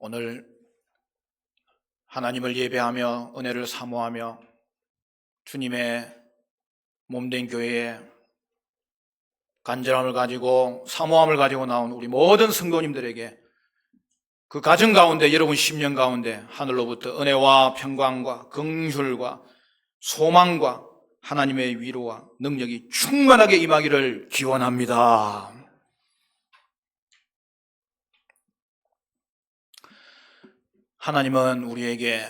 오늘 하나님을 예배하며 은혜를 사모하며 주님의 몸된 교회에 간절함을 가지고 사모함을 가지고 나온 우리 모든 성도님들에게 그 가정 가운데 여러분 10년 가운데 하늘로부터 은혜와 평강과 긍휼과 소망과 하나님의 위로와 능력이 충만하게 임하기를 기원합니다. 하나님은 우리에게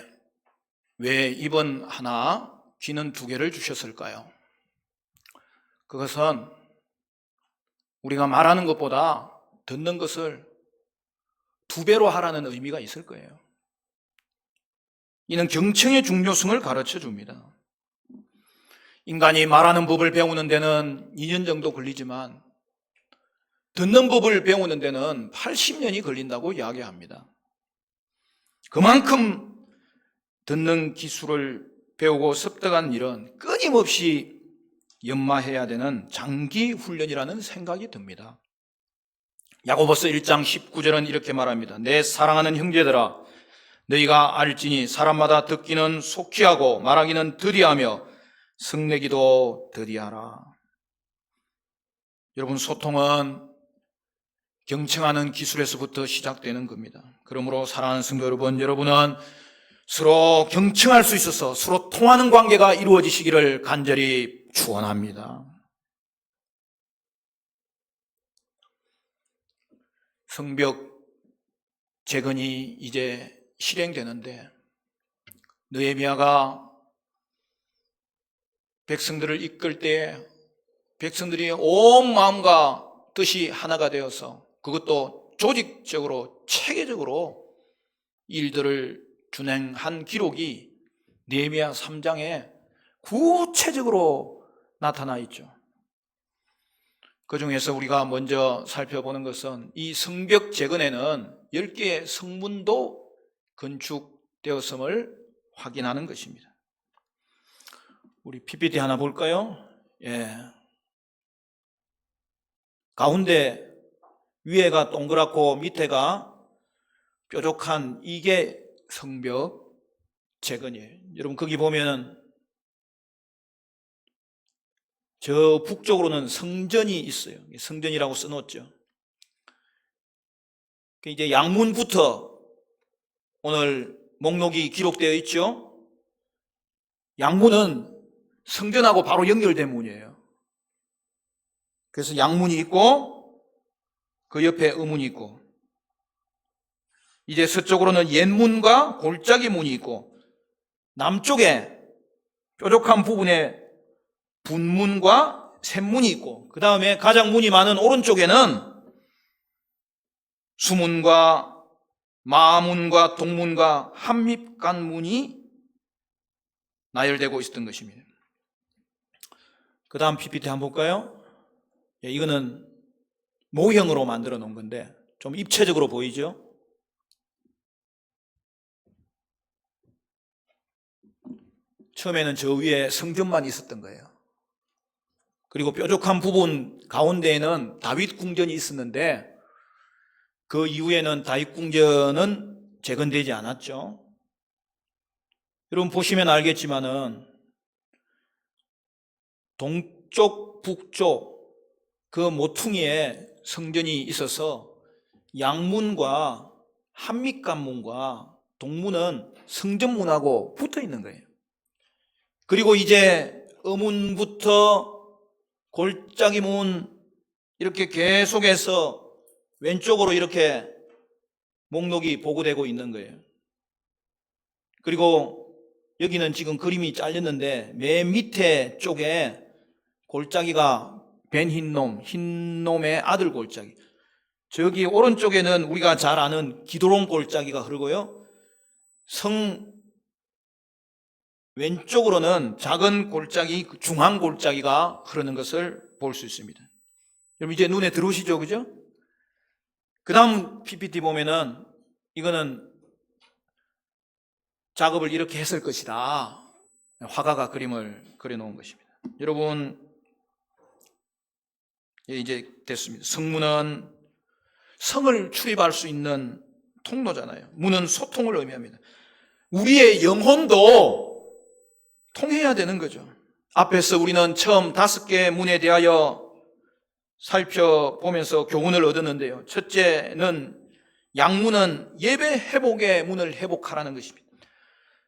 왜 입은 하나, 귀는 두 개를 주셨을까요? 그것은 우리가 말하는 것보다 듣는 것을 두 배로 하라는 의미가 있을 거예요. 이는 경청의 중요성을 가르쳐 줍니다. 인간이 말하는 법을 배우는 데는 2년 정도 걸리지만 듣는 법을 배우는 데는 80년이 걸린다고 이야기합니다. 그만큼 듣는 기술을 배우고 습득한 일은 끊임없이 연마해야 되는 장기 훈련이라는 생각이 듭니다. 야고보서 1장 19절은 이렇게 말합니다. 내 사랑하는 형제들아, 너희가 알지니 사람마다 듣기는 속히하고 말하기는 더디하며 성내기도 더디하라. 여러분, 소통은 경청하는 기술에서부터 시작되는 겁니다. 그러므로 사랑하는 성도 여러분은 서로 경청할 수 있어서 서로 통하는 관계가 이루어지시기를 간절히 축원합니다. 성벽 재건이 이제 실행되는데 느헤미야가 백성들을 이끌 때 백성들이 온 마음과 뜻이 하나가 되어서 그것도 조직적으로 체계적으로 일들을 준행한 기록이 느헤미야 3장에 구체적으로 나타나 있죠. 그 중에서 우리가 먼저 살펴보는 것은 이 성벽 재건에는 10개의 성문도 건축되었음을 확인하는 것입니다. 우리 PPT 하나 볼까요? 가운데 위에가 동그랗고 밑에가 뾰족한 이게 성벽 재건이에요. 여러분 거기 보면 저 북쪽으로는 성전이 있어요. 성전이라고 써놓았죠. 이제 양문부터 오늘 목록이 기록되어 있죠. 양문은 성전하고 바로 연결된 문이에요. 그래서 양문이 있고 그 옆에 의문이 있고 이제 서쪽으로는 옛문과 골짜기 문이 있고 남쪽에 뾰족한 부분에 분문과 샘문이 있고 그 다음에 가장 문이 많은 오른쪽에는 수문과 마문과 동문과 한밉간문이 나열되고 있었던 것입니다. 그 다음 PPT 한번 볼까요? 이거는 모형으로 만들어 놓은 건데 좀 입체적으로 보이죠? 처음에는 저 위에 성전만 있었던 거예요. 그리고 뾰족한 부분 가운데에는 다윗 궁전이 있었는데 그 이후에는 다윗 궁전은 재건되지 않았죠. 여러분 보시면 알겠지만은 동쪽, 북쪽 그 모퉁이에 성전이 있어서 양문과 한밑간문과 동문은 성전문하고 붙어 있는 거예요. 그리고 이제 의문부터 골짜기문 이렇게 계속해서 왼쪽으로 이렇게 목록이 보고되고 있는 거예요. 그리고 여기는 지금 그림이 잘렸는데 맨 밑에 쪽에 골짜기가 벤흰놈, 흰놈의 아들 골짜기. 저기 오른쪽에는 우리가 잘 아는 기드론 골짜기가 흐르고요. 성 왼쪽으로는 작은 골짜기, 중앙 골짜기가 흐르는 것을 볼 수 있습니다. 여러분 이제 눈에 들어오시죠, 그죠? 그 다음 PPT 보면은 이거는 작업을 이렇게 했을 것이다. 화가가 그림을 그려놓은 것입니다. 여러분 이제 됐습니다. 성문은 성을 출입할 수 있는 통로잖아요. 문은 소통을 의미합니다. 우리의 영혼도 통해야 되는 거죠. 앞에서 우리는 처음 5개의 문에 대하여 살펴보면서 교훈을 얻었는데요. 첫째는 양문은 예배 회복의 문을 회복하라는 것입니다.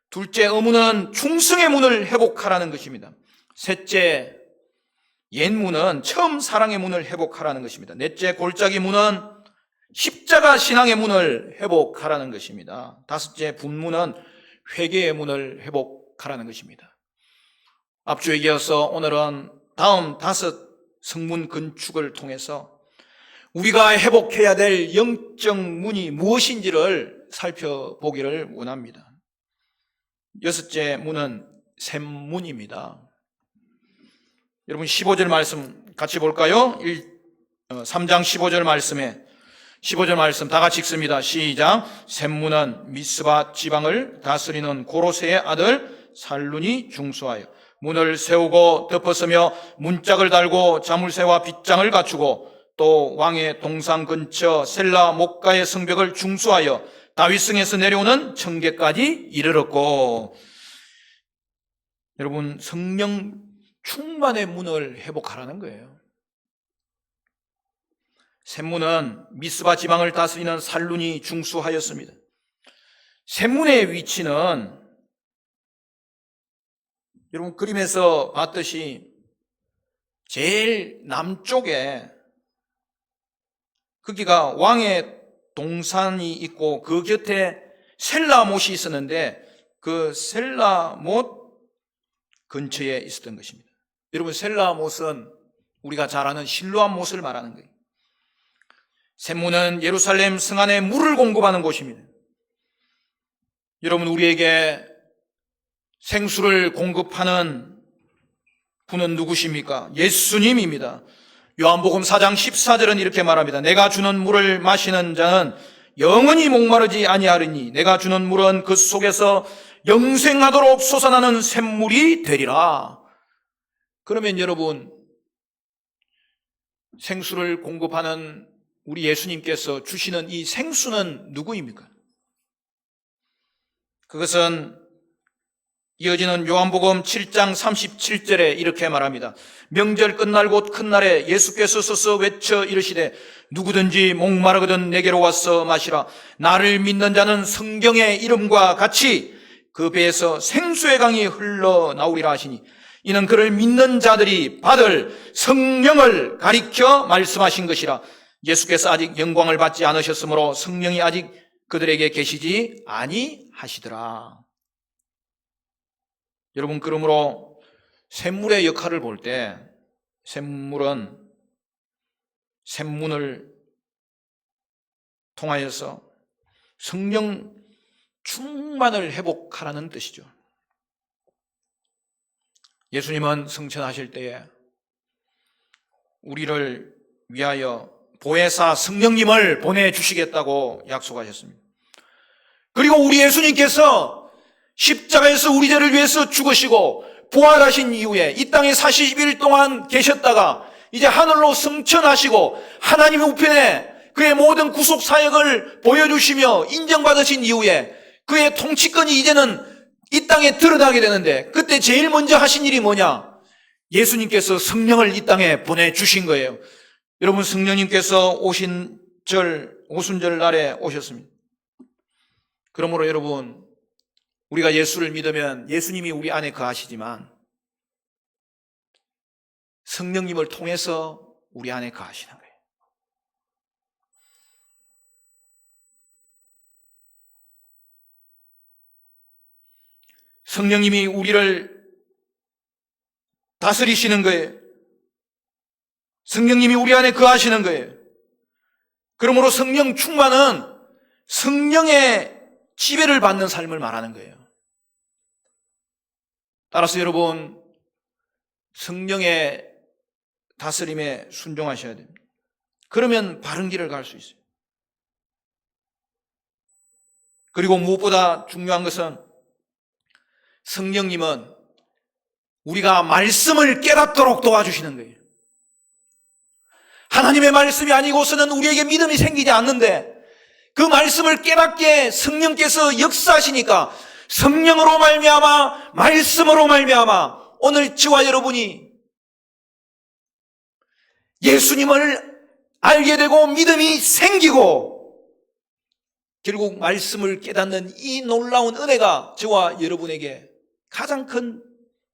둘째, 의문은 충성의 문을 회복하라는 것입니다. 셋째, 옛문은 처음 사랑의 문을 회복하라는 것입니다. 넷째, 골짜기 문은 십자가 신앙의 문을 회복하라는 것입니다. 다섯째, 분문은 회개의 문을 회복하라는 것입니다. 앞주에 이어서 오늘은 다음 5 성문 건축을 통해서 우리가 회복해야 될 영적 문이 무엇인지를 살펴보기를 원합니다. 6째 문은 샘문입니다. 여러분 15절 말씀 같이 볼까요? 3장 15절 말씀 다 같이 읽습니다. 시작. 샘문은 미스바 지방을 다스리는 고로세의 아들 살룬이 중수하여 문을 세우고 덮었으며 문짝을 달고 자물쇠와 빗장을 갖추고 또 왕의 동상 근처 셀라 목가의 성벽을 중수하여 다윗성에서 내려오는 청계까지 이르렀고, 여러분 성령 충만의 문을 회복하라는 거예요. 샘문은 미스바 지방을 다스리는 살룬이 중수하였습니다. 샘문의 위치는 여러분 그림에서 봤듯이 제일 남쪽에 거기가 왕의 동산이 있고 그 곁에 셀라못이 있었는데 그 셀라못 근처에 있었던 것입니다. 여러분 셀라못은 우리가 잘 아는 실로암 못을 말하는 거예요. 샘문은 예루살렘 성 안에 물을 공급하는 곳입니다. 여러분 우리에게 생수를 공급하는 분은 누구십니까? 예수님입니다. 요한복음 4장 14절은 이렇게 말합니다. 내가 주는 물을 마시는 자는 영원히 목마르지 아니하리니 내가 주는 물은 그 속에서 영생하도록 솟아나는 샘물이 되리라. 그러면 여러분 생수를 공급하는 우리 예수님께서 주시는 이 생수는 누구입니까? 그것은 이어지는 요한복음 7장 37절에 이렇게 말합니다. 명절 끝날 곧 큰 날에 예수께서 서서 외쳐 이르시되 누구든지 목마르거든 내게로 와서 마시라. 나를 믿는 자는 성경의 이름과 같이 그 배에서 생수의 강이 흘러나오리라 하시니 이는 그를 믿는 자들이 받을 성령을 가리켜 말씀하신 것이라. 예수께서 아직 영광을 받지 않으셨으므로 성령이 아직 그들에게 계시지 아니하시더라. 여러분 그러므로 샘물의 역할을 볼 때 샘물은 샘문을 통하여서 성령 충만을 회복하라는 뜻이죠. 예수님은 승천하실 때에 우리를 위하여 보혜사 성령님을 보내주시겠다고 약속하셨습니다. 그리고 우리 예수님께서 십자가에서 우리 죄를 위해서 죽으시고 부활하신 이후에 이 땅에 40일 동안 계셨다가 이제 하늘로 승천하시고 하나님의 우편에 그의 모든 구속 사역을 보여주시며 인정받으신 이후에 그의 통치권이 이제는 이 땅에 드러나게 되는데 그때 제일 먼저 하신 일이 뭐냐? 예수님께서 성령을 이 땅에 보내주신 거예요. 여러분 성령님께서 오순절 날에 오셨습니다. 그러므로 여러분 우리가 예수를 믿으면 예수님이 우리 안에 거하시지만 성령님을 통해서 우리 안에 거하시는 거예요. 성령님이 우리를 다스리시는 거예요. 성령님이 우리 안에 거하시는 거예요. 그러므로 성령 충만은 성령의 지배를 받는 삶을 말하는 거예요. 따라서 여러분 성령의 다스림에 순종하셔야 됩니다. 그러면 바른 길을 갈 수 있어요. 그리고 무엇보다 중요한 것은 성령님은 우리가 말씀을 깨닫도록 도와주시는 거예요. 하나님의 말씀이 아니고서는 우리에게 믿음이 생기지 않는데 그 말씀을 깨닫게 성령께서 역사하시니까 성령으로 말미암아 말씀으로 말미암아 오늘 저와 여러분이 예수님을 알게 되고 믿음이 생기고 결국 말씀을 깨닫는 이 놀라운 은혜가 저와 여러분에게 가장 큰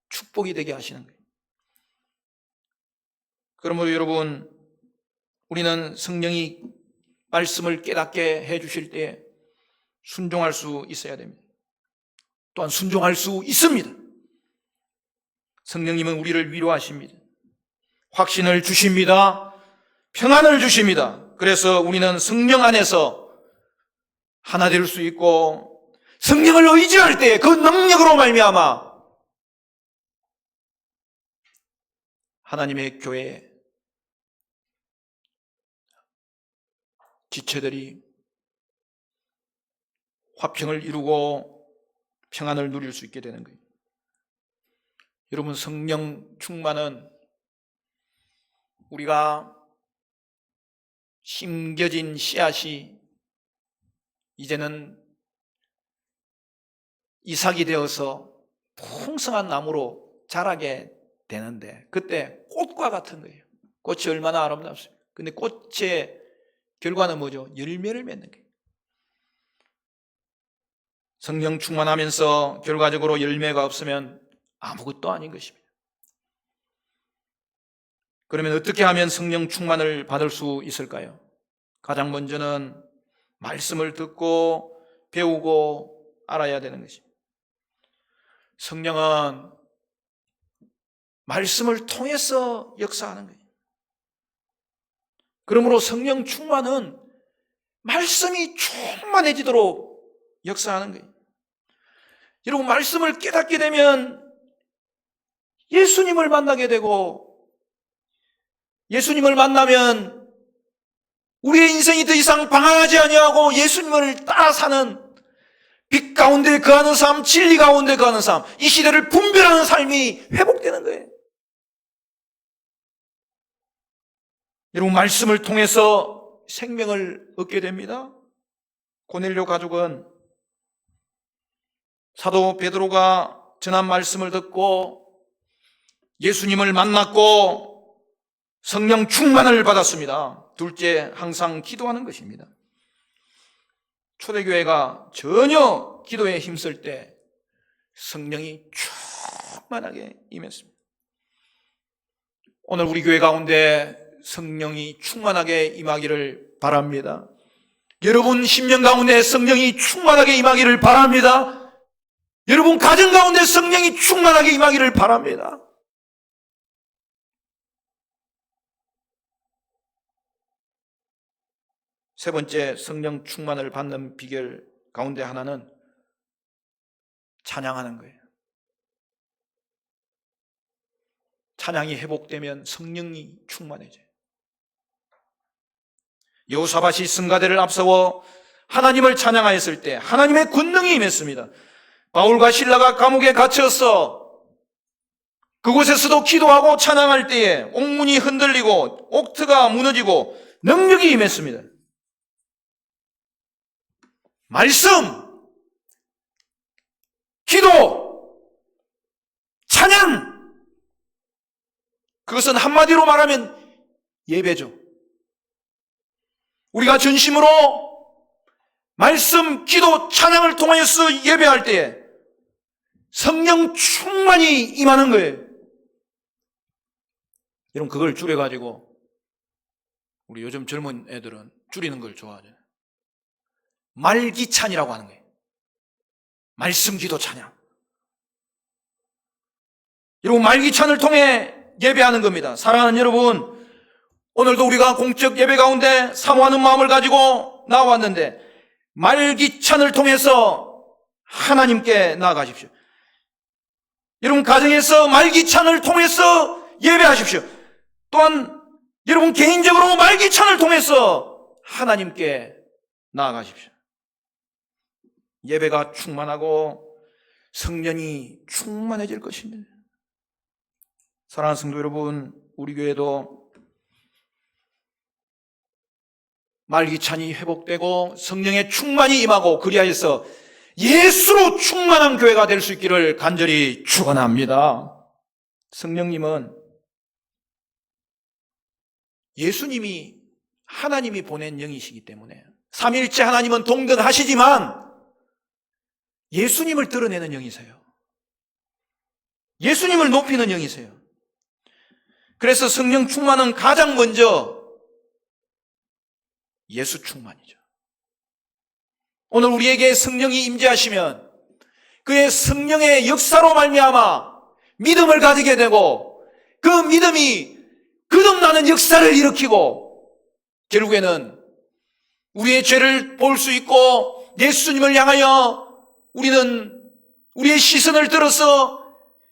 축복이 되게 하시는 거예요. 그러므로 여러분, 우리는 성령이 말씀을 깨닫게 해주실 때 순종할 수 있어야 됩니다. 또한 순종할 수 있습니다. 성령님은 우리를 위로하십니다. 확신을 주십니다. 평안을 주십니다. 그래서 우리는 성령 안에서 하나 될 수 있고 성령을 의지할 때 그 능력으로 말미암아 하나님의 교회 지체들이 화평을 이루고 평안을 누릴 수 있게 되는 거예요. 여러분, 성령 충만은 우리가 심겨진 씨앗이 이제는 이삭이 되어서 풍성한 나무로 자라게 되는데 그때 꽃과 같은 거예요. 꽃이 얼마나 아름답습니까? 근데 꽃의 결과는 뭐죠? 열매를 맺는 거예요. 성령 충만하면서 결과적으로 열매가 없으면 아무것도 아닌 것입니다. 그러면 어떻게 하면 성령 충만을 받을 수 있을까요? 가장 먼저는 말씀을 듣고 배우고 알아야 되는 것입니다. 성령은 말씀을 통해서 역사하는 거예요. 그러므로 성령 충만은 말씀이 충만해지도록 역사하는 거예요. 여러분, 말씀을 깨닫게 되면 예수님을 만나게 되고 예수님을 만나면 우리의 인생이 더 이상 방황하지 아니하고 예수님을 따라 사는 빛 가운데 거하는 삶, 진리 가운데 거하는 삶, 이 시대를 분별하는 삶이 회복되는 거예요. 여러분, 말씀을 통해서 생명을 얻게 됩니다. 고넬료 가족은 사도 베드로가 전한 말씀을 듣고 예수님을 만났고 성령 충만을 받았습니다. 둘째, 항상 기도하는 것입니다. 초대교회가 전혀 기도에 힘쓸 때 성령이 충만하게 임했습니다. 오늘 우리 교회 가운데 성령이 충만하게 임하기를 바랍니다. 여러분 심령 가운데 성령이 충만하게 임하기를 바랍니다. 여러분 가정 가운데 성령이 충만하게 임하기를 바랍니다. 세 번째, 성령 충만을 받는 비결 가운데 하나는 찬양하는 거예요. 찬양이 회복되면 성령이 충만해져요. 여호사밧이 승가대를 앞세워 하나님을 찬양하였을 때 하나님의 권능이 임했습니다. 바울과 실라가 감옥에 갇혀서 그곳에서도 기도하고 찬양할 때에 옥문이 흔들리고 옥트가 무너지고 능력이 임했습니다. 말씀, 기도, 찬양, 그것은 한마디로 말하면 예배죠. 우리가 전심으로 말씀, 기도, 찬양을 통하여서 예배할 때에 성령 충만히 임하는 거예요. 여러분, 그걸 줄여가지고 우리 요즘 젊은 애들은 줄이는 걸 좋아하죠. 말기찬이라고 하는 거예요. 말씀, 기도, 찬양. 여러분, 말기찬을 통해 예배하는 겁니다. 사랑하는 여러분, 오늘도 우리가 공적 예배 가운데 사모하는 마음을 가지고 나왔는데 말기찬을 통해서 하나님께 나아가십시오. 여러분 가정에서 말기찬을 통해서 예배하십시오. 또한 여러분 개인적으로 말기찬을 통해서 하나님께 나아가십시오. 예배가 충만하고 성령이 충만해질 것입니다. 사랑하는 성도 여러분, 우리 교회도 말기찬이 회복되고 성령의 충만이 임하고 그리하여서 예수로 충만한 교회가 될 수 있기를 간절히 축원합니다. 성령님은 예수님이 하나님이 보낸 영이시기 때문에 삼위일체 하나님은 동등하시지만 예수님을 드러내는 영이세요. 예수님을 높이는 영이세요. 그래서 성령 충만은 가장 먼저 예수 충만이죠. 오늘 우리에게 성령이 임재하시면 그의 성령의 역사로 말미암아 믿음을 가지게 되고 그 믿음이 거듭나는 역사를 일으키고 결국에는 우리의 죄를 볼 수 있고 예수님을 향하여 우리는 우리의 시선을 들어서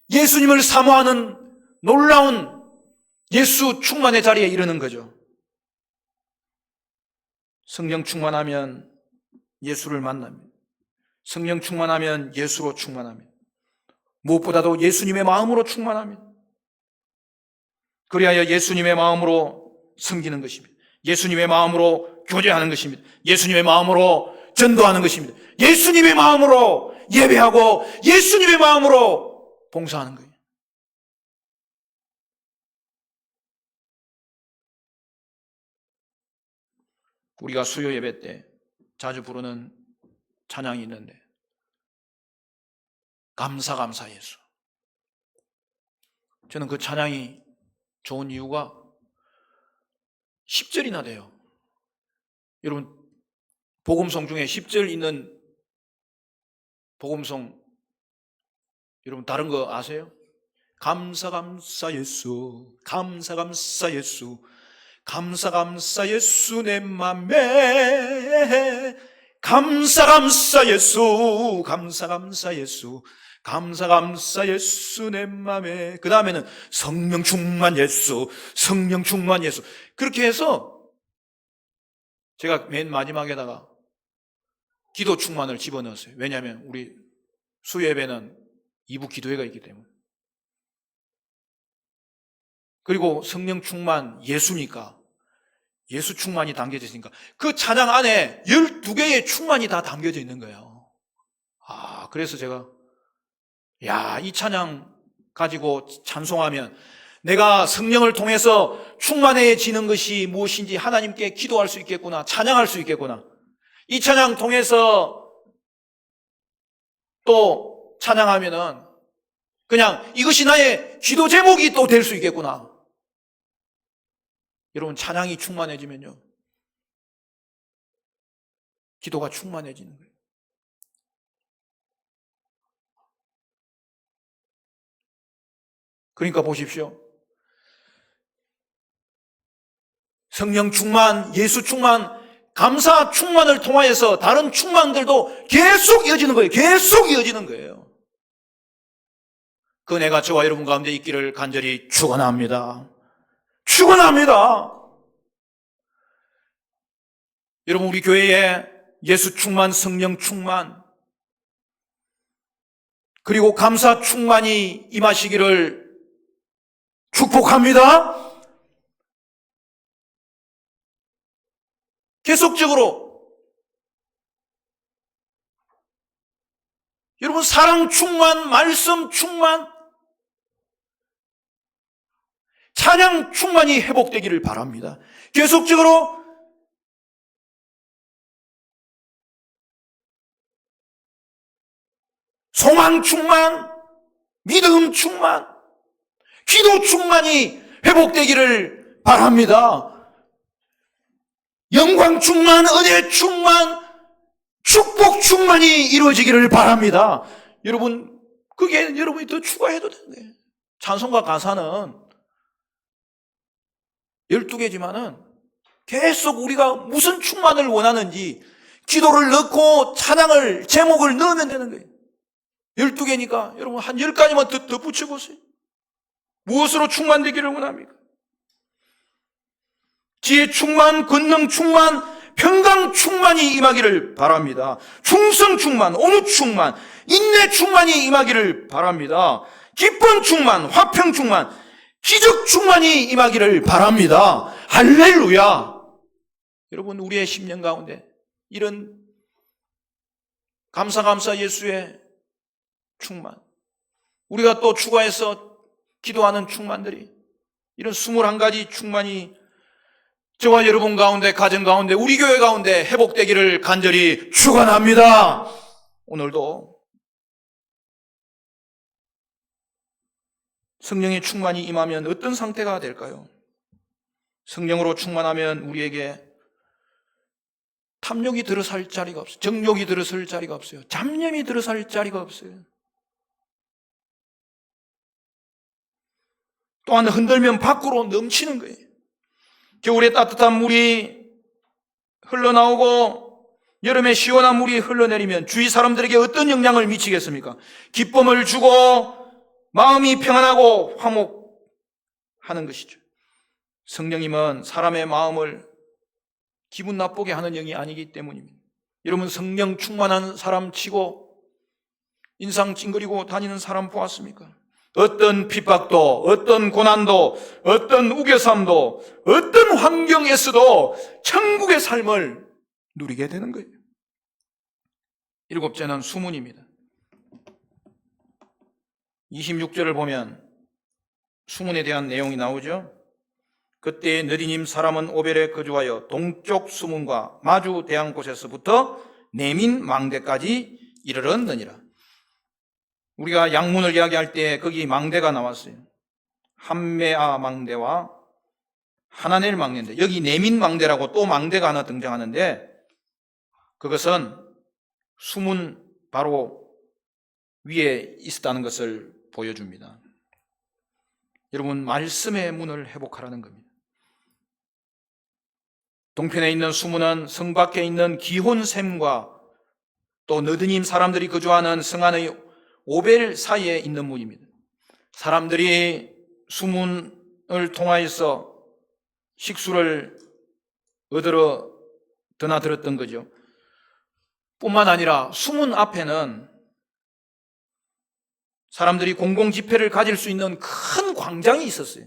예수님을 사모하는 놀라운 예수 충만의 자리에 이르는 거죠. 성령 충만하면 예수를 만납니다. 성령 충만하면 예수로 충만합니다. 무엇보다도 예수님의 마음으로 충만합니다. 그리하여 예수님의 마음으로 섬기는 것입니다. 예수님의 마음으로 교제하는 것입니다. 예수님의 마음으로 전도하는 것입니다. 예수님의 마음으로 예배하고 예수님의 마음으로 봉사하는 거예요. 우리가 수요 예배 때 자주 부르는 찬양이 있는데 감사 예수. 저는 그 찬양이 좋은 이유가 10절이나 돼요. 여러분 복음송 중에 10절 있는 복음송 여러분 다른 거 아세요? 감사 예수, 감사 예수, 감사 예수 내 맘에 감사 예수, 감사 예수, 감사 예수 내 맘에. 그 다음에는 성령 충만 예수, 성령 충만 예수. 그렇게 해서 제가 맨 마지막에다가 기도 충만을 집어넣었어요. 왜냐하면 우리 수예배는 2부 기도회가 있기 때문에. 그리고 성령 충만 예수니까 예수 충만이 담겨져 있으니까 그 찬양 안에 12개의 충만이 다 담겨져 있는 거예요. 그래서 제가 이 찬양 가지고 찬송하면 내가 성령을 통해서 충만해지는 것이 무엇인지 하나님께 기도할 수 있겠구나, 찬양할 수 있겠구나. 이 찬양 통해서 또 찬양하면은 그냥 이것이 나의 기도 제목이 또 될 수 있겠구나. 여러분 찬양이 충만해지면요 기도가 충만해지는 거예요. 그러니까 보십시오. 성령 충만, 예수 충만, 감사 충만을 통하여서 다른 충만들도 계속 이어지는 거예요. 계속 이어지는 거예요. 그 은혜가 저와 여러분 가운데 있기를 간절히 축원합니다. 축원합니다. 여러분 우리 교회에 예수 충만, 성령 충만, 그리고 감사 충만이 임하시기를 축복합니다. 계속적으로 여러분 사랑 충만, 말씀 충만, 찬양 충만이 회복되기를 바랍니다. 계속적으로 소망 충만, 믿음 충만, 기도 충만이 회복되기를 바랍니다. 영광 충만, 은혜 충만, 축복 충만이 이루어지기를 바랍니다. 여러분 그게 여러분이 더 추가해도 되는 거예요. 찬송가 가사는 12개지만은 계속 우리가 무슨 충만을 원하는지 기도를 넣고 찬양을 제목을 넣으면 되는 거예요. 12개니까 여러분 한 10가지만 더 붙여보세요. 무엇으로 충만되기를 원합니까? 지혜 충만, 권능 충만, 평강 충만이 임하기를 바랍니다. 충성 충만, 온유 충만, 인내 충만이 임하기를 바랍니다. 기쁨 충만, 화평 충만, 기적 충만이 임하기를 바랍니다. 할렐루야. 여러분, 우리의 10년 가운데 이런 감사 예수의 충만, 우리가 또 추가해서 기도하는 충만들이, 이런 21가지 충만이 저와 여러분 가운데, 가정 가운데, 우리 교회 가운데 회복되기를 간절히 축원합니다. 오늘도 성령의 충만이 임하면 어떤 상태가 될까요? 성령으로 충만하면 우리에게 탐욕이 들어설 자리가 없어요. 정욕이 들어설 자리가 없어요. 잡념이 들어설 자리가 없어요. 또한 흔들면 밖으로 넘치는 거예요. 겨울에 따뜻한 물이 흘러나오고 여름에 시원한 물이 흘러내리면 주위 사람들에게 어떤 영향을 미치겠습니까? 기쁨을 주고 마음이 평안하고 화목하는 것이죠. 성령님은 사람의 마음을 기분 나쁘게 하는 영이 아니기 때문입니다. 여러분, 성령 충만한 사람 치고 인상 찡그리고 다니는 사람 보았습니까? 어떤 핍박도, 어떤 고난도, 어떤 우겨쌈도, 어떤 환경에서도 천국의 삶을 누리게 되는 거예요. 7째는 수문입니다. 26절을 보면 수문에 대한 내용이 나오죠. 그때 느디님 사람은 오벨에 거주하여 동쪽 수문과 마주 대한 곳에서부터 네민 망대까지 이르렀느니라. 우리가 양문을 이야기할 때 거기 망대가 나왔어요. 함메아 망대와 하나넬 망대인데, 여기 네민 망대라고 또 망대가 하나 등장하는데, 그것은 수문 바로 위에 있었다는 것을 보여줍니다. 여러분, 말씀의 문을 회복하라는 겁니다. 동편에 있는 수문은 성 밖에 있는 기혼샘과 또 느드님 사람들이 거주하는 성 안의 오벨 사이에 있는 문입니다. 사람들이 수문을 통하여서 식수를 얻으러 드나들었던 거죠. 뿐만 아니라 수문 앞에는 사람들이 공공 집회를 가질 수 있는 큰 광장이 있었어요.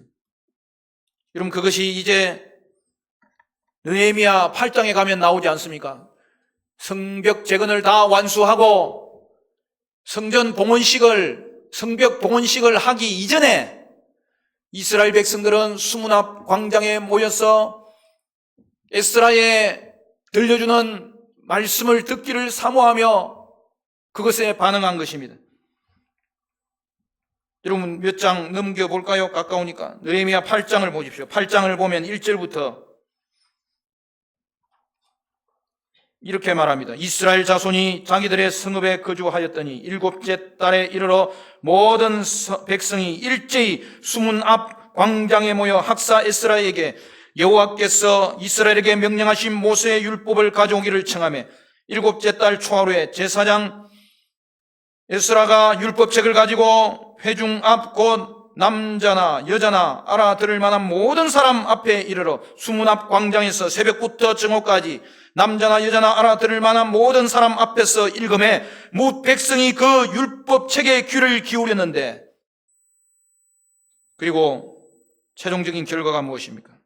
여러분, 그것이 이제 느헤미야 8장에 가면 나오지 않습니까? 성벽 재건을 다 완수하고 성전 봉헌식을, 성벽 봉헌식을 하기 이전에 이스라엘 백성들은 수문 앞 광장에 모여서 에스라의 들려주는 말씀을 듣기를 사모하며 그것에 반응한 것입니다. 여러분, 몇 장 넘겨볼까요? 가까우니까. 느헤미야 8장을 보십시오. 8장을 보면 1절부터 이렇게 말합니다. 이스라엘 자손이 자기들의 성읍에 거주하였더니 7째 달에 이르러 모든 백성이 일제히 수문 앞 광장에 모여 학사 에스라에게 여호와께서 이스라엘에게 명령하신 모세의 율법을 가져오기를 청하며 7째 달 초하루에 제사장 에스라가 율법책을 가지고 회중 앞 곧 남자나 여자나 알아들을 만한 모든 사람 앞에 이르러 수문 앞 광장에서 새벽부터 정오까지 남자나 여자나 알아들을 만한 모든 사람 앞에서 읽음에 뭇 백성이 그 율법책에 귀를 기울였는데, 그리고 최종적인 결과가 무엇입니까?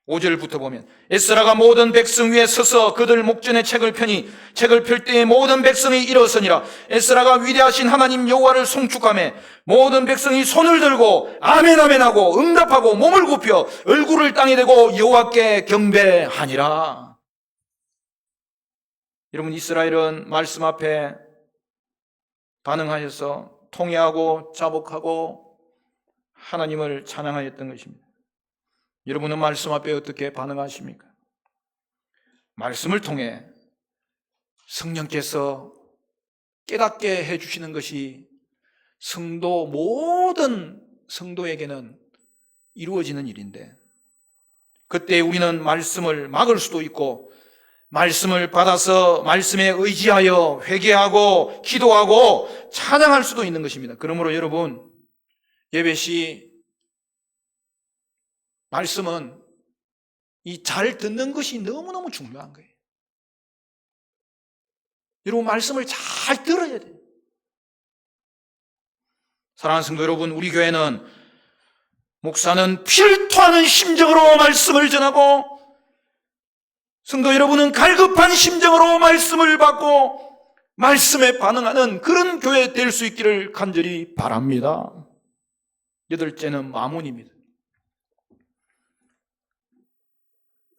5절부터 보면 에스라가 모든 백성 위에 서서 그들 목전에 책을 펴니 책을 펼 때에 모든 백성이 일어서니라. 에스라가 위대하신 하나님 여호와를 송축하며 모든 백성이 손을 들고 아멘 아멘 하고 응답하고 몸을 굽혀 얼굴을 땅에 대고 여호와께 경배하니라. 여러분, 이스라엘은 말씀 앞에 반응하여서 통회하고 자복하고 하나님을 찬양하였던 것입니다. 여러분은 말씀 앞에 어떻게 반응하십니까? 말씀을 통해 성령께서 깨닫게 해주시는 것이 모든 성도에게는 이루어지는 일인데, 그때 우리는 말씀을 막을 수도 있고 말씀을 받아서 말씀에 의지하여 회개하고 기도하고 찬양할 수도 있는 것입니다. 그러므로 여러분, 예배 시 말씀은 이 잘 듣는 것이 너무너무 중요한 거예요. 여러분, 말씀을 잘 들어야 돼요. 사랑하는 성도 여러분, 우리 교회는 목사는 피를 토하는 심정으로 말씀을 전하고 성도 여러분은 갈급한 심정으로 말씀을 받고 말씀에 반응하는 그런 교회 될 수 있기를 간절히 바랍니다. 여덟째는 마문입니다.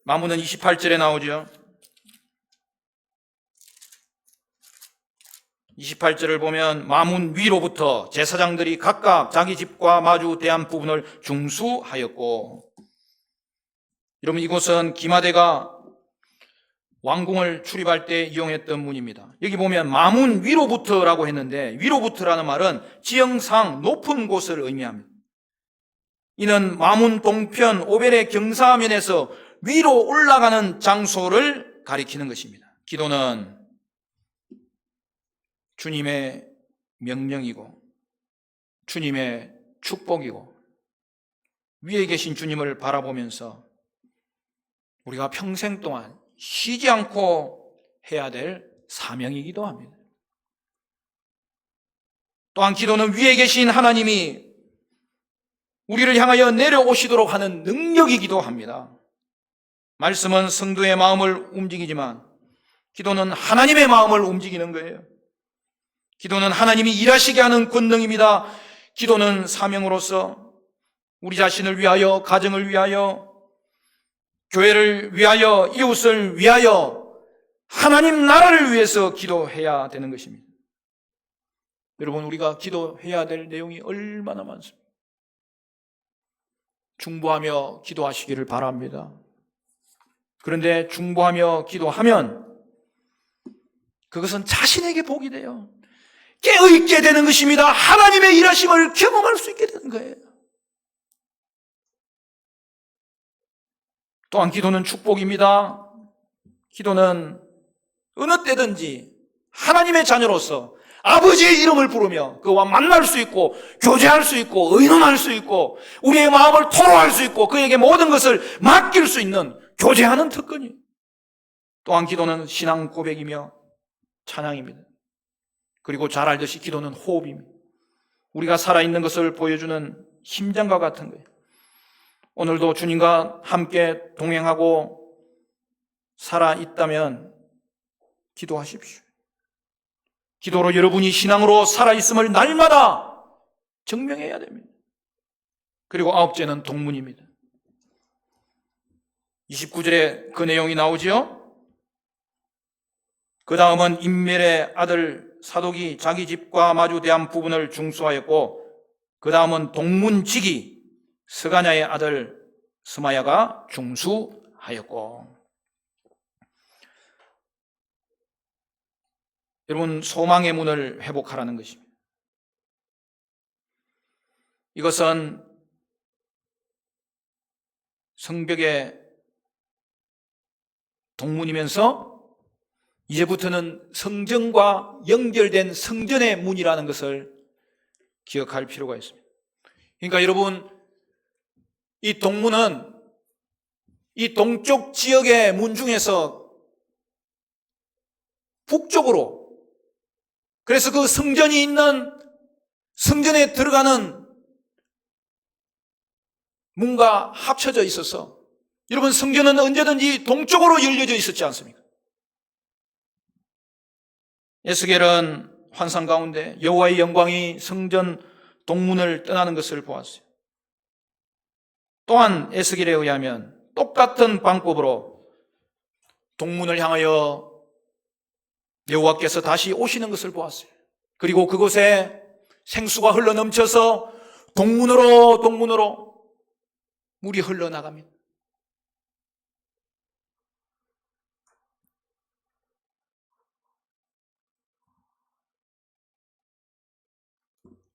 마문은 28절에 나오죠. 28절을 보면 마문 위로부터 제사장들이 각각 자기 집과 마주 대한 부분을 중수하였고, 여러분 이곳은 기마대가 왕궁을 출입할 때 이용했던 문입니다. 여기 보면 마문 위로부터라고 했는데, 위로부터라는 말은 지형상 높은 곳을 의미합니다. 이는 마문 동편 오벨의 경사면에서 위로 올라가는 장소를 가리키는 것입니다. 기도는 주님의 명령이고 주님의 축복이고 위에 계신 주님을 바라보면서 우리가 평생 동안 쉬지 않고 해야 될 사명이기도 합니다. 또한 기도는 위에 계신 하나님이 우리를 향하여 내려오시도록 하는 능력이기도 합니다. 말씀은 성도의 마음을 움직이지만 기도는 하나님의 마음을 움직이는 거예요. 기도는 하나님이 일하시게 하는 권능입니다. 기도는 사명으로서 우리 자신을 위하여, 가정을 위하여, 교회를 위하여, 이웃을 위하여, 하나님 나라를 위해서 기도해야 되는 것입니다. 여러분, 우리가 기도해야 될 내용이 얼마나 많습니까? 중보하며 기도하시기를 바랍니다. 그런데 중보하며 기도하면 그것은 자신에게 복이 돼요. 깨어있게 되는 것입니다. 하나님의 일하심을 경험할 수 있게 되는 거예요. 또한 기도는 축복입니다. 기도는 어느 때든지 하나님의 자녀로서 아버지의 이름을 부르며 그와 만날 수 있고 교제할 수 있고 의논할 수 있고 우리의 마음을 토로할 수 있고 그에게 모든 것을 맡길 수 있는 교제하는 특권이에요. 또한 기도는 신앙 고백이며 찬양입니다. 그리고 잘 알듯이 기도는 호흡입니다. 우리가 살아있는 것을 보여주는 심장과 같은 거예요. 오늘도 주님과 함께 동행하고 살아있다면 기도하십시오. 기도로 여러분이 신앙으로 살아있음을 날마다 증명해야 됩니다. 그리고 아홉째는 동문입니다. 29절에 그 내용이 나오지요. 그 다음은 임멜의 아들 사독이 자기 집과 마주 대한 부분을 중수하였고, 그 다음은 동문직이 스가냐의 아들 스마야가 중수하였고. 여러분, 소망의 문을 회복하라는 것입니다. 이것은 성벽의 동문이면서 이제부터는 성전과 연결된 성전의 문이라는 것을 기억할 필요가 있습니다. 그러니까 여러분, 이 동문은 이 동쪽 지역의 문 중에서 북쪽으로, 그래서 그 성전이 있는 성전에 들어가는 문과 합쳐져 있어서 여러분, 성전은 언제든지 동쪽으로 열려져 있었지 않습니까? 에스겔은 환상 가운데 여호와의 영광이 성전 동문을 떠나는 것을 보았어요. 또한 에스겔에 의하면 똑같은 방법으로 동문을 향하여 여호와께서 다시 오시는 것을 보았어요. 그리고 그곳에 생수가 흘러넘쳐서 동문으로 물이 흘러나갑니다.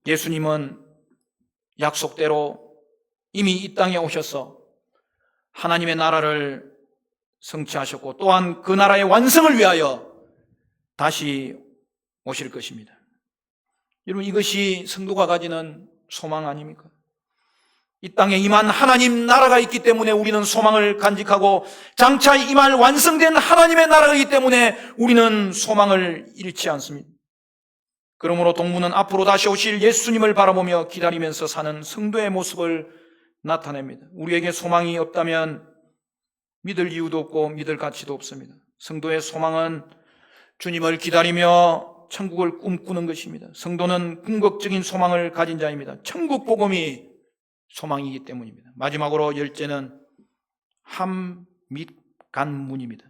예수님은 약속대로 이미 이 땅에 오셔서 하나님의 나라를 성취하셨고 또한 그 나라의 완성을 위하여 다시 오실 것입니다. 여러분, 이것이 성도가 가지는 소망 아닙니까? 이 땅에 임한 하나님 나라가 있기 때문에 우리는 소망을 간직하고 장차 임할 완성된 하나님의 나라가 있기 때문에 우리는 소망을 잃지 않습니다. 그러므로 동문은 앞으로 다시 오실 예수님을 바라보며 기다리면서 사는 성도의 모습을 나타냅니다. 우리에게 소망이 없다면 믿을 이유도 없고 믿을 가치도 없습니다. 성도의 소망은 주님을 기다리며 천국을 꿈꾸는 것입니다. 성도는 궁극적인 소망을 가진 자입니다. 천국 복음이 소망이기 때문입니다. 마지막으로 열째는 함 및 간문입니다.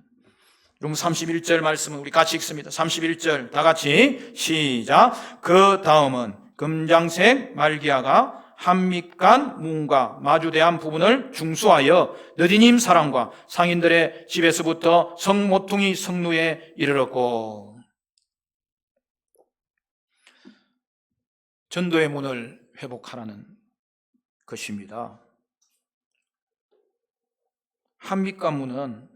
여러분 31절 말씀은 우리 같이 읽습니다. 31절 다 같이 시작. 그 다음은 금장색 말기야가 함밑간 문과 마주대한 부분을 중수하여 느디님 사람과 상인들의 집에서부터 성모퉁이 성루에 이르렀고, 전도의 문을 회복하라는 것입니다. 함밑간 문은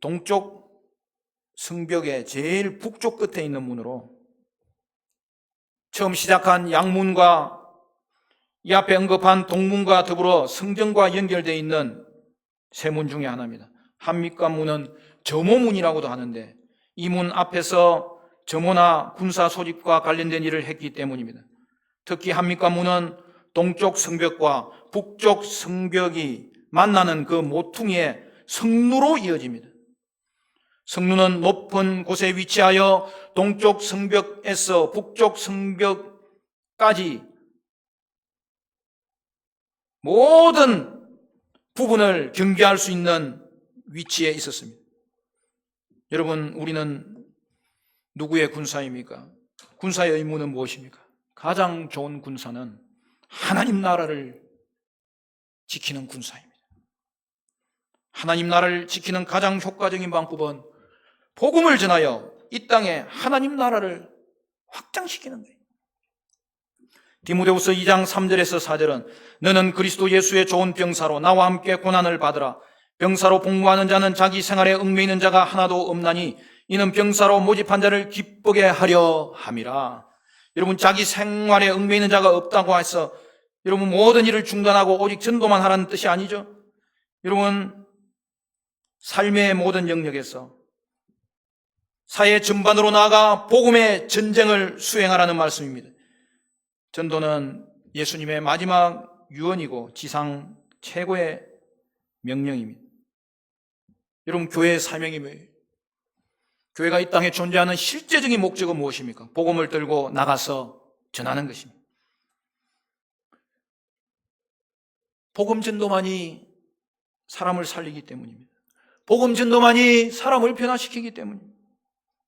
동쪽 성벽의 제일 북쪽 끝에 있는 문으로 처음 시작한 양문과 이 앞에 언급한 동문과 더불어 성전과 연결되어 있는 세 문 중에 하나입니다. 함밑간 문은 점호문이라고도 하는데 이 문 앞에서 점호나 군사 소집과 관련된 일을 했기 때문입니다. 특히 함밑간 문은 동쪽 성벽과 북쪽 성벽이 만나는 그 모퉁이의 성루로 이어집니다. 성루는 높은 곳에 위치하여 동쪽 성벽에서 북쪽 성벽까지 모든 부분을 경계할 수 있는 위치에 있었습니다. 여러분, 우리는 누구의 군사입니까? 군사의 의무는 무엇입니까? 가장 좋은 군사는 하나님 나라를 지키는 군사입니다. 하나님 나라를 지키는 가장 효과적인 방법은 복음을 전하여 이 땅에 하나님 나라를 확장시키는 거예요. 디모데후서 2장 3절에서 4절은 너는 그리스도 예수의 좋은 병사로 나와 함께 고난을 받으라. 병사로 복무하는 자는 자기 생활에 얽매이는 자가 하나도 없나니 이는 병사로 모집한 자를 기쁘게 하려 함이라. 여러분, 자기 생활에 얽매이는 자가 없다고 해서 여러분 모든 일을 중단하고 오직 전도만 하라는 뜻이 아니죠. 여러분, 삶의 모든 영역에서 사회 전반으로 나아가 복음의 전쟁을 수행하라는 말씀입니다. 전도는 예수님의 마지막 유언이고 지상 최고의 명령입니다. 여러분, 교회의 사명이 뭐예요? 교회가 이 땅에 존재하는 실제적인 목적은 무엇입니까? 복음을 들고 나가서 전하는 것입니다. 복음 전도만이 사람을 살리기 때문입니다. 복음 전도만이 사람을 변화시키기 때문입니다.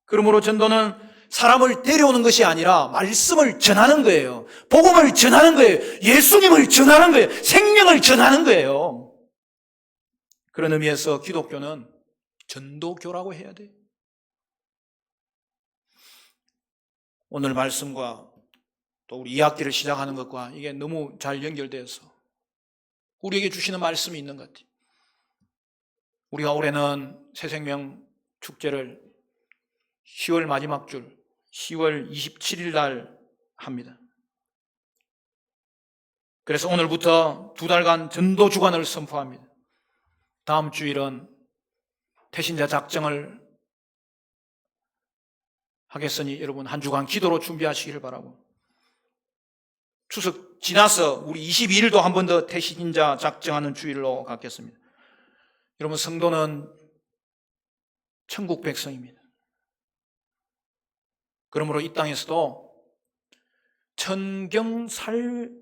그러므로 전도는 사람을 데려오는 것이 아니라 말씀을 전하는 거예요. 복음을 전하는 거예요. 예수님을 전하는 거예요. 생명을 전하는 거예요. 그런 의미에서 기독교는 전도교라고 해야 돼요. 오늘 말씀과 또 우리 2학기를 시작하는 것과 이게 너무 잘 연결되어서 우리에게 주시는 말씀이 있는 것 같아요. 우리가 올해는 새생명 축제를 10월 마지막 줄 10월 27일 날 합니다. 그래서 오늘부터 2달간 전도 주간을 선포합니다. 다음 주일은 태신자 작정을 하겠으니 여러분 한 주간 기도로 준비하시기를 바라고, 추석 지나서 우리 22일도 한 번 더 태신자 작정하는 주일로 갖겠습니다. 여러분, 성도는 천국 백성입니다. 그러므로 이 땅에서도 천경살을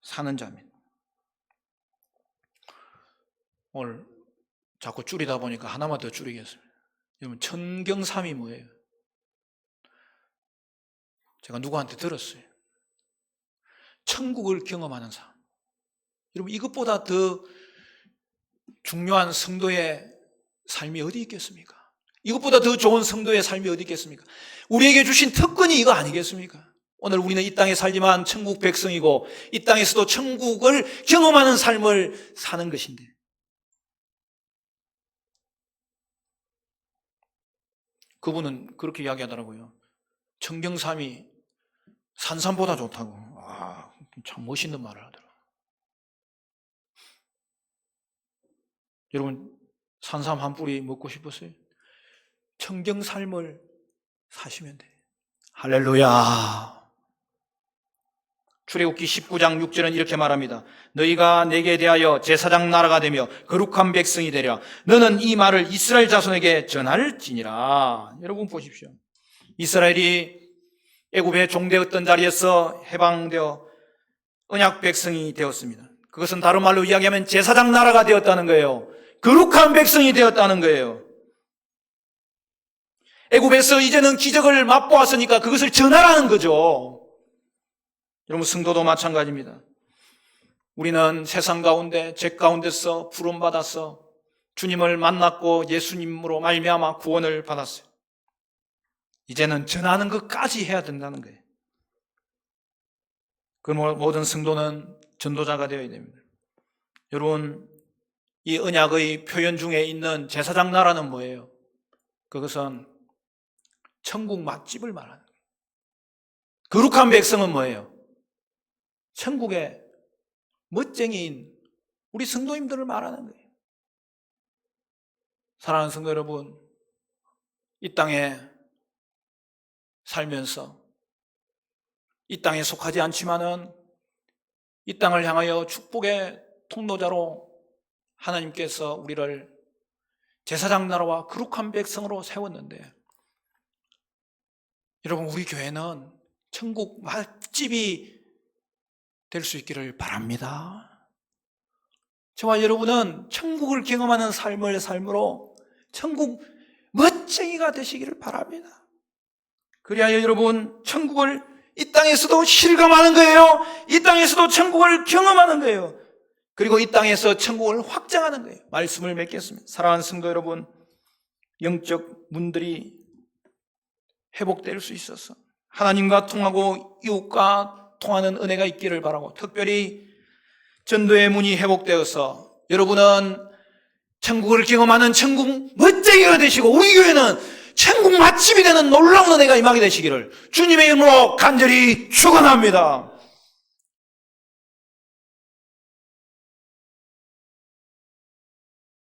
사는 자입니다. 오늘 자꾸 줄이다 보니까 하나만 더 줄이겠습니다. 여러분, 천경삼이 뭐예요? 제가 누구한테 들었어요. 천국을 경험하는 삶. 여러분, 이것보다 더 중요한 성도의 삶이 어디 있겠습니까? 이것보다 더 좋은 성도의 삶이 어디 있겠습니까? 우리에게 주신 특권이 이거 아니겠습니까? 오늘 우리는 이 땅에 살지만 천국 백성이고 이 땅에서도 천국을 경험하는 삶을 사는 것인데, 그분은 그렇게 이야기하더라고요. 천경삼이 산삼보다 좋다고. 참 멋있는 말을 하더라고요. 여러분, 산삼 한 뿌리 먹고 싶었어요? 천경삶을 사시면 돼요. 할렐루야. 출애굽기 19장 6절은 이렇게 말합니다. 너희가 내게 대하여 제사장 나라가 되며 거룩한 백성이 되랴. 너는 이 말을 이스라엘 자손에게 전할지니라. 여러분 보십시오. 이스라엘이 애굽의 종되었던 자리에서 해방되어 언약 백성이 되었습니다. 그것은 다른 말로 이야기하면 제사장 나라가 되었다는 거예요. 거룩한 백성이 되었다는 거예요. 애굽에서 이제는 기적을 맛보았으니까 그것을 전하라는 거죠. 여러분 성도도 마찬가지입니다. 우리는 세상 가운데 죄 가운데서 부름받아서 주님을 만났고 예수님으로 말미암아 구원을 받았어요. 이제는 전하는 것까지 해야 된다는 거예요. 그 모든 성도는 전도자가 되어야 됩니다. 여러분, 이 언약의 표현 중에 있는 제사장 나라는 뭐예요? 그것은 천국 맛집을 말하는 거예요. 거룩한 백성은 뭐예요? 천국의 멋쟁이인 우리 성도님들을 말하는 거예요. 사랑하는 성도 여러분, 이 땅에 살면서 이 땅에 속하지 않지만은 이 땅을 향하여 축복의 통로자로 하나님께서 우리를 제사장 나라와 거룩한 백성으로 세웠는데, 여러분 우리 교회는 천국 맛집이 될 수 있기를 바랍니다. 저와 여러분은 천국을 경험하는 삶을 삶으로 천국 멋쟁이가 되시기를 바랍니다. 그리하여 여러분 천국을 이 땅에서도 실감하는 거예요. 이 땅에서도 천국을 경험하는 거예요. 그리고 이 땅에서 천국을 확장하는 거예요. 말씀을 맺겠습니다. 사랑하는 성도 여러분, 영적 문들이 회복될 수 있어서 하나님과 통하고 이웃과 통하는 은혜가 있기를 바라고, 특별히 전도의 문이 회복되어서 여러분은 천국을 경험하는 천국 멋쟁이가 되시고 우리 교회는 천국 맛집이 되는 놀라운 은혜가 임하게 되시기를 주님의 이름으로 간절히 축원합니다.